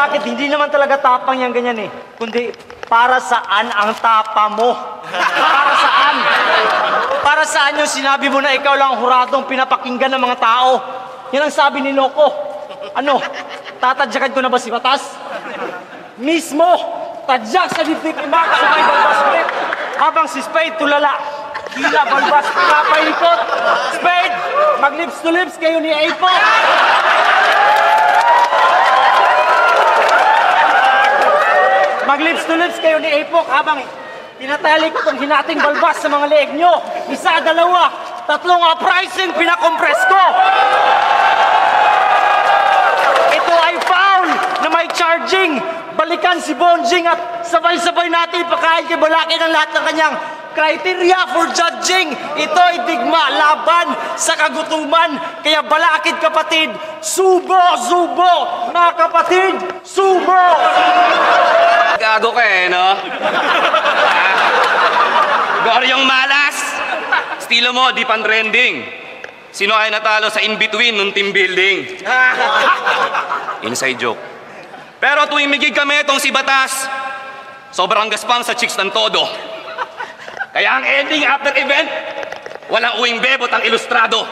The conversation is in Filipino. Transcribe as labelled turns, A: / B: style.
A: bakit? Hindi naman talaga tapang yan ganyan eh. Kundi, para saan ang tapa mo? Para saan? Para saan yung sinabi mo na ikaw lang ang huradong pinapakinggan ng mga tao? Yan ang sabi ni Loco. Ano? Tatadyakan ko na ba si Batas? Mismo! Tadyak sa dibdib ni Max sa may balbas ulit. Habang si Spade tulala. Hila balbas pinapaikot. Spade! Mag-lips to lips kayo ni Apo. Mag-lips to lips kayo ni Apok habang tinatali ko itong hinating balbas sa mga leeg nyo. Isa, dalawa, tatlong uprising pinakompress ko. Ito ay foul na may charging. Balikan si Bonjing at sabay-sabay natin ipakain kay Balakin ang lahat ng kanyang criteria for judging. Ito ay digma laban sa kagutuman. Kaya Balakid kapatid, subo, subo! Mga kapatid, subo!
B: Gago ka eh, no? Goryong malas! Estilo mo, di pan-trending. Sino ay natalo sa in-between nung team building? Inside joke. Pero tuwing migig kami itong si Batas, sobrang gaspang sa chicks ng todo. Kaya ang ending after event, walang uwing bebot ang ilustrado.